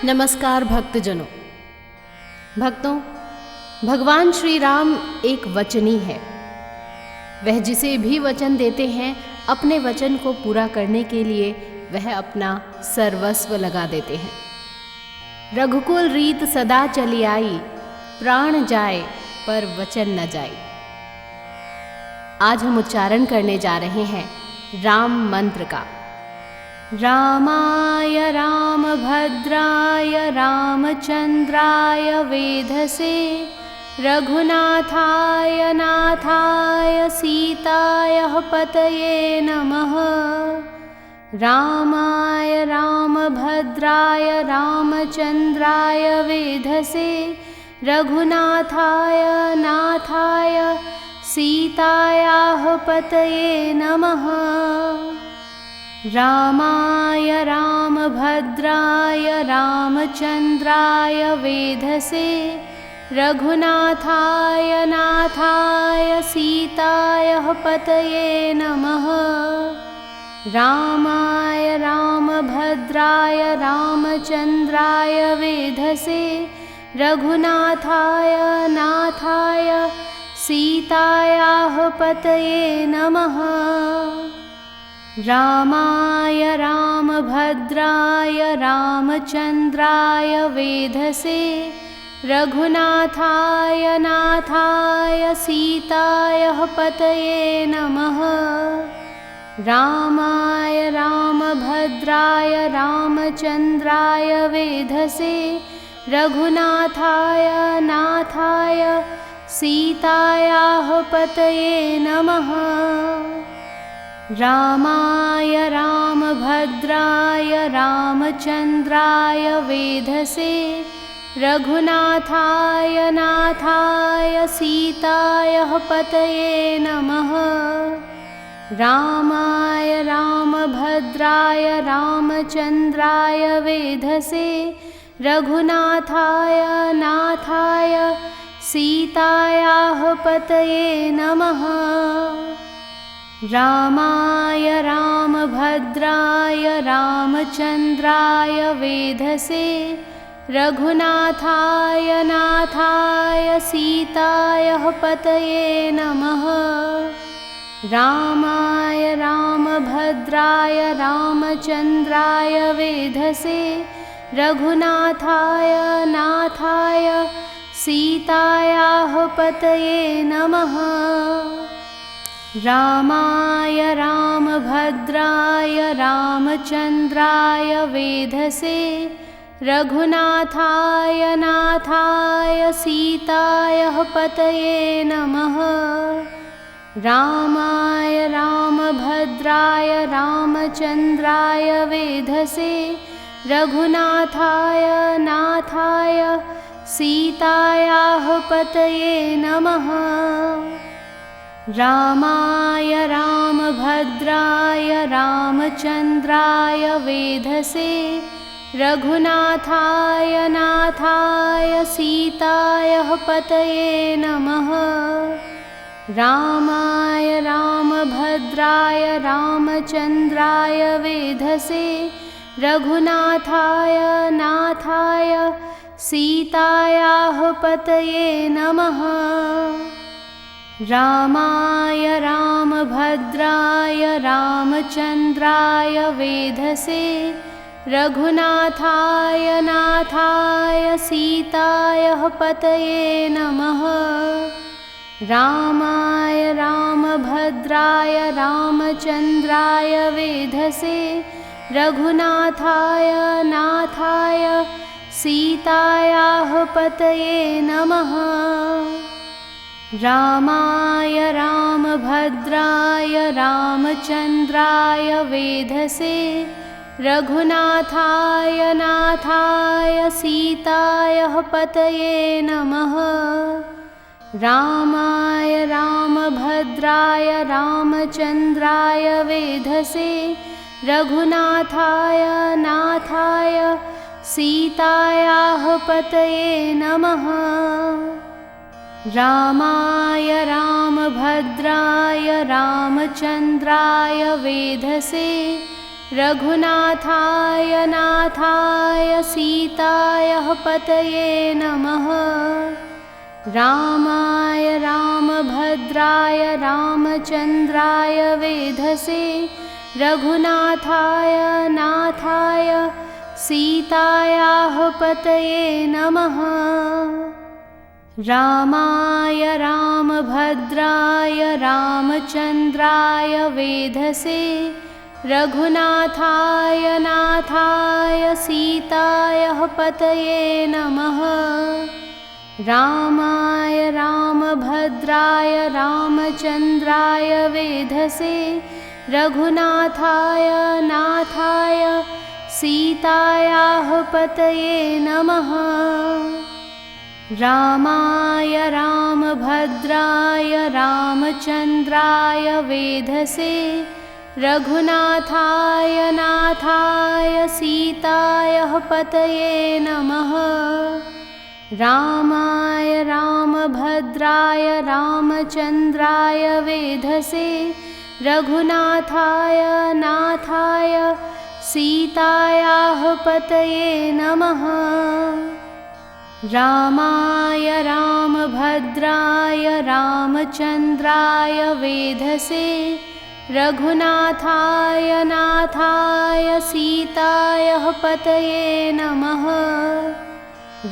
नमस्कार भक्तजनों। भक्तों, भगवान श्री राम एक वचनी है। वह जिसे भी वचन देते हैं अपने वचन को पूरा करने के लिए वह अपना सर्वस्व लगा देते हैं। रघुकुल रीत सदा चली आई, प्राण जाए पर वचन न जाए। आज हम उच्चारण करने जा रहे हैं राम मंत्र का। रामाय रामभद्राय रामचंद्राय वेधसे, रघुनाथाय नाथाय सीताय पतये नमः। रामाय रामभद्राय रामचंद्राय वेधसे, रघुनाथाय नाथाय सीतायाः पतये नमः। रामाय रामभद्राय रामचंद्राय वेधसे, रघुनाथाय नाथाय सीतायाः पतये नमः। रामाय रामभद्राय रामचंद्राय वेधसे, रघुनाथाय नाथाय सीतायाः पतये नमः। रामाय रामभद्राय रामचंद्राय वेधसे, रघुनाथाय नाथाय सीतायाः पतये नमः। रामाय रामभद्राय रामचंद्राय वेधसे, रघुनाथाय नाथाय सीतायाः पतये नमः। रामाय रामभद्राय रामचंद्राय वेधसे, रघुनाथाय नाथाय सीतायाः पतये नमः। रामाय रामभद्राय रामचंद्राय वेधसे, रघुनाथाय नाथाय सीतायाः पतये नमः। रामाय रामभद्राय रामचंद्राय वेधसे, रघुनाथाय नाथाय सीतायाः पतये नमः। रामाय रामभद्राय रामचंद्राय वेधसे, रघुनाथाय नाथाय सीतायाः पतये नमः। रामाय रामभद्राय रामचंद्राय वेधसे, रघुनाथाय नाथाय सीतायाः पतये नमः। रामाय रामभद्राय रामचंद्राय वेधसे, रघुनाथाय नाथाय सीतायाः पतये नमः। रामाय रामभद्राय रामचंद्राय वेधसे, रघुनाथाय नाथाय सीतायाः पतये नमः। रामाय रामभद्राय रामचंद्राय वेधसे, रघुनाथाय नाथाय सीतायाः पतये नमः। रामाय रामभद्राय रामचंद्राय वेधसे, रघुनाथाय नाथाय सीतायाः पतये नमः। रामाय रामभद्राय रामचंद्राय वेधसे, रघुनाथाय नाथाय सीतायाः पतये नमः। रामाय रामभद्राय रामचंद्राय वेधसे, रघुनाथाय नाथाय सीतायाः पतये नमः। रामाय रामभद्राय रामचंद्राय वेधसे, रघुनाथाय नाथाय सीतायाः पतये नमः। रामाय रामभद्राय रामचंद्राय वेधसे, रघुनाथाय नाथाय सीताय पतये नमः। रामाय रामभद्राय रामचन्द्राय वेधसे रघुनाथाय नाथाय सीतायाः पतये नमः। रामाय रामभद्राय रामचन्द्राय वेधसे रघुनाथाय नाथाय सीतायाः पतये नमः। रामाय रामभद्राय रामचन्द्राय वेधसे रघुनाथाय नाथाय सीतायाः पतये नमः। रामाय रामभद्राय रामचन्द्राय वेधसे रघुनाथाय नाथाय सीतायाः पतये नमः। रामाय रामभद्राय रामचन्द्राय वेधसे रघुनाथाय नाथाय सीतायाः पतये नमः। रामाय रामभद्राय रामचन्द्राय वेधसे रघुनाथाय नाथाय सीतायाः पतये नमः।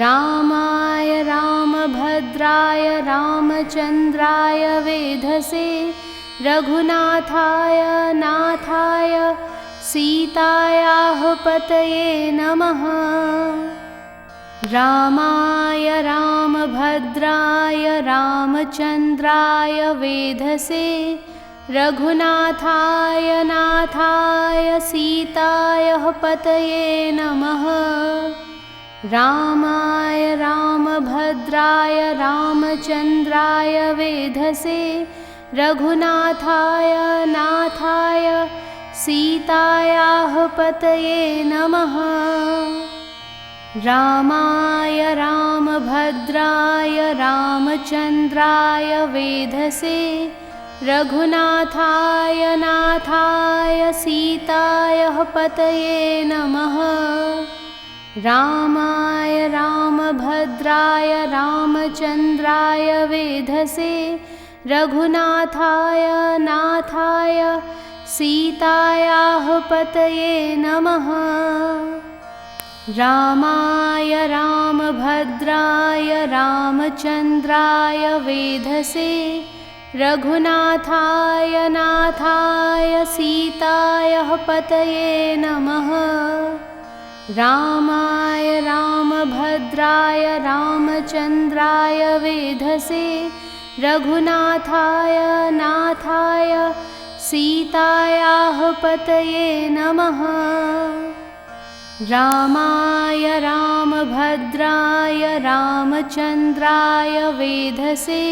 रामाय रामभद्राय रामचन्द्राय वेधसे रघुनाथाय नाथाय सीतायाः पतये नमः। रामाय रामभद्राय रामचन्द्राय वेधसे रघुनाथाय नाथाय सीतायाः पतये नमः। रामाय रामभद्राय रामचन्द्राय वेधसे रघुनाथाय नाथाय सीतायाः पतये नमः। रामाय रामभद्राय रामचन्द्राय वेधसे रघुनाथाय नाथाय सीतायाः पतये नमः। रामाय रामभद्राय रामचन्द्राय वेधसे रघुनाथाय नाथाय सीतायाः पतये नमः। रामाय रामभद्राय रामचन्द्राय वेधसे रघुनाथाय नाथाय सीतायाः पतये नमः। रामाय रामभद्राय रामचन्द्राय वेधसे रघुनाथाय नाथाय सीतायाः पतये नमः। रामाय रामभद्राय रामचन्द्राय वेधसे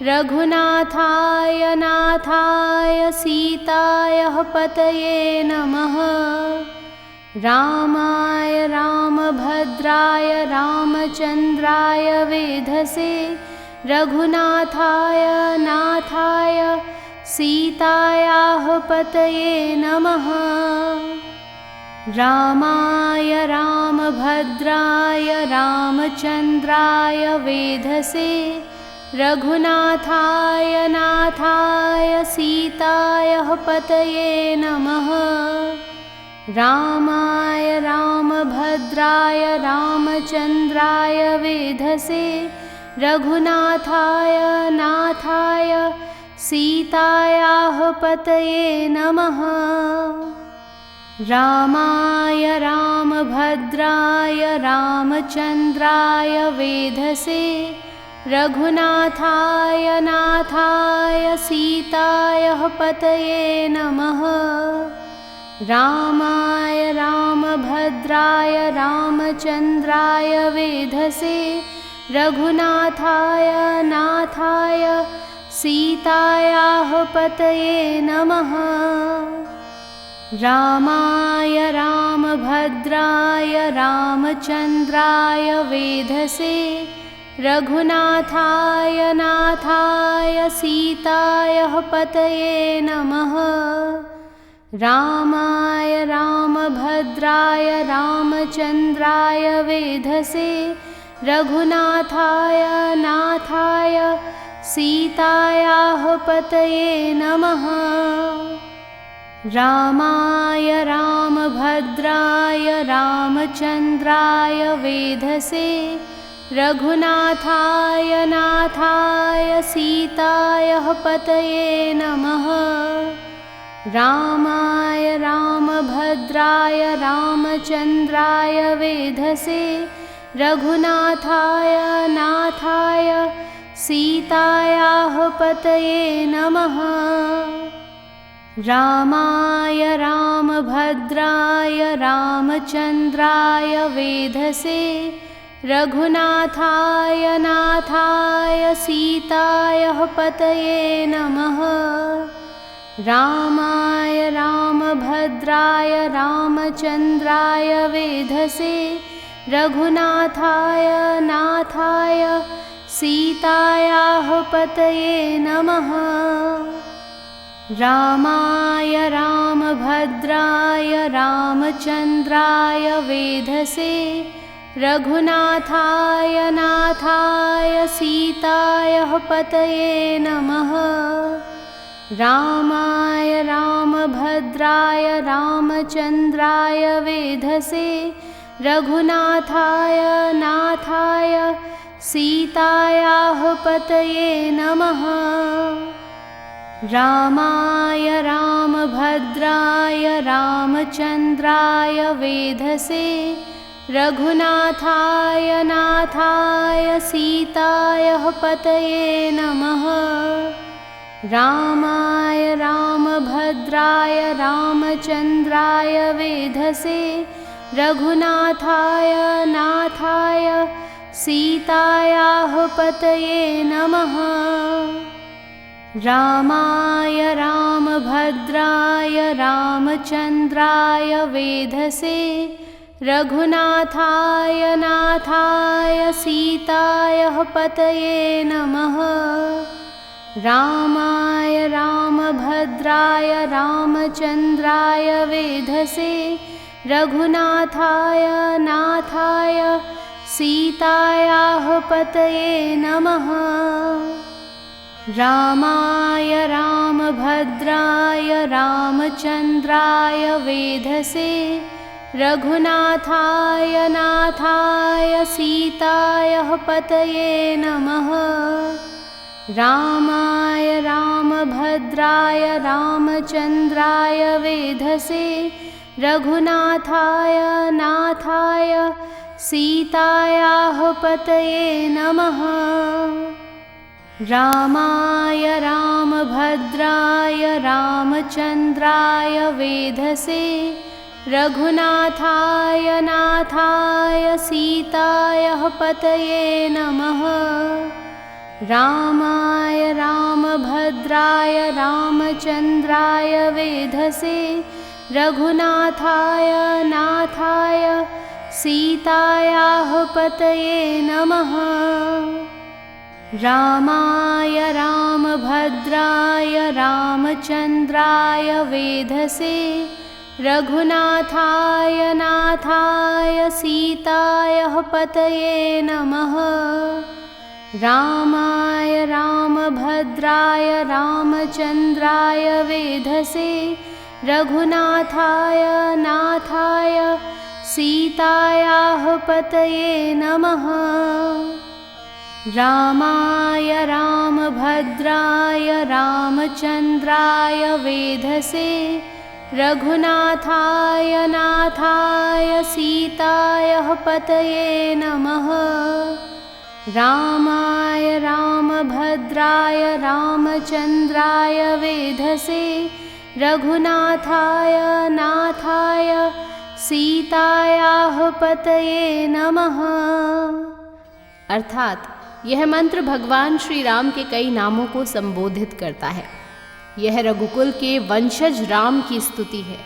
रघुनाथाय नाथाय सीतायाः पतये नमः। रामाय रामभद्राय रामचन्द्राय वेधसे रघुनाथाय नाथाय सीतायाः पतये नमः। रामाय रामभद्राय रामचन्द्राय वेधसे रघुनाथाय नाथाय सीतायाः पतये नमः। रामाय रामभद्राय रामचन्द्राय वेधसे रघुनाथाय नाथाय सीतायाः पतये नमः। रामाय रामभद्राय रामचन्द्राय वेधसे रघुनाथाय नाथाय सीतायाः पतये नमः। रामाय रामभद्राय रामचन्द्राय वेधसे रघुनाथाय नाथाय सीतायाः पतये नमः। रामाय रामभद्राय रामचन्द्राय वेधसे रघुनाथाय नाथाय सीतायाः पतये नमः। रामाय रामभद्राय रामचन्द्राय वेधसे रघुनाथाय नाथाय सीतायाः पतये नमः। रामाय रामभद्राय रामचन्द्राय वेधसे रघुनाथाय नाथाय सीतायाः पतये नमः। रामाय रामभद्राय रामचन्द्राय वेधसे रघुनाथाय नाथाय सीतायाः पतये नमः। रामाय रामभद्राय रामचन्द्राय वेधसे रघुनाथाय नाथाय सीतायाः पतये नमः। रामाय रामभद्राय रामचन्द्राय वेधसे रघुनाथाय नाथाय सीतायाः पतये नमः। रामाय रामभद्राय रामचन्द्राय वेधसे रघुनाथाय नाथाय सीतायाः पतये नमः। रामाय रामभद्राय रामचन्द्राय वेधसे रघुनाथाय नाथाय सीतायाः पतये नमः। रामाय रामभद्राय रामचन्द्राय वेधसे रघुनाथाय नाथाय सीतायाः पतये नमः। रामाय रामभद्राय रामचन्द्राय वेधसे रघुनाथाय नाथाय सीतायाः पतये नमः। रामाय रामभद्राय रामचन्द्राय वेधसे रघुनाथाय नाथाय सीतायाः पतये नमः। रामाय रामभद्राय रामचन्द्राय वेधसे रघुनाथाय नाथाय सीतायाः पतये नमः। रामाय रामभद्राय रामचन्द्राय वेधसे रघुनाथाय नाथाय सीतायाः पतये नमः। रामाय रामभद्राय रामचन्द्राय वेधसे रघुनाथाय नाथाय सीतायाः पतये नमः। रामाय रामभद्राय रामचन्द्राय वेधसे रघुनाथाय नाथाय सीतायाः पतये नमः। रामाय रामभद्राय रामचन्द्राय वेधसे रघुनाथाय नाथाय सीतायाः पतये नमः। रामाय रामभद्राय रामचन्द्राय वेधसे रघुनाथाय नाथाय सीतायाः पतये नमः। रामाय रामभद्राय रामचन्द्राय वेधसे रघुनाथाय नाथाय सीतायाः पतये नमः। रामाय रामभद्राय रामचन्द्राय वेधसे रघुनाथाय नाथाय सीतायाः पतये नमः। रामाय रामभद्राय रामचन्द्राय वेधसे रघुनाथाय नाथाय सीतायाः पतये नमः। अर्थात यह मंत्र भगवान श्री राम के कई नामों को संबोधित करता है। यह रघुकुल के वंशज राम की स्तुति है।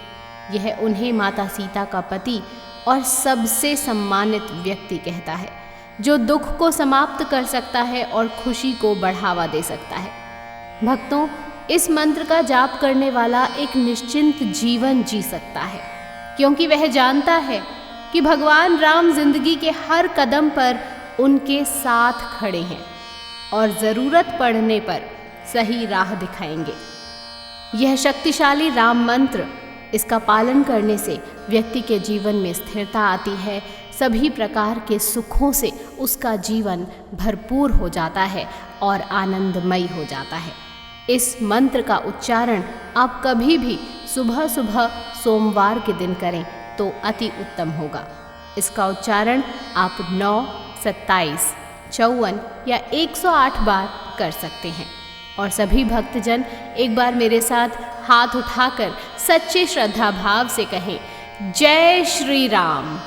यह उन्हें माता सीता का पति और सबसे सम्मानित व्यक्ति कहता है, जो दुख को समाप्त कर सकता है और खुशी को बढ़ावा दे सकता है। भक्तों, इस मंत्र का जाप करने वाला एक निश्चिंत जीवन जी सकता है, क्योंकि वह जानता है कि भगवान राम जिंदगी के हर कदम पर उनके साथ खड़े हैं और ज़रूरत पड़ने पर सही राह दिखाएंगे। यह शक्तिशाली राम मंत्र, इसका पालन करने से व्यक्ति के जीवन में स्थिरता आती है, सभी प्रकार के सुखों से उसका जीवन भरपूर हो जाता है और आनंदमयी हो जाता है। इस मंत्र का उच्चारण आप कभी भी सुबह सुबह सोमवार के दिन करें तो अति उत्तम होगा। इसका उच्चारण आप 9, 27, 54 या 108 बार कर सकते हैं। और सभी भक्तजन एक बार मेरे साथ हाथ उठाकर सच्चे श्रद्धा भाव से कहें, जय श्री राम।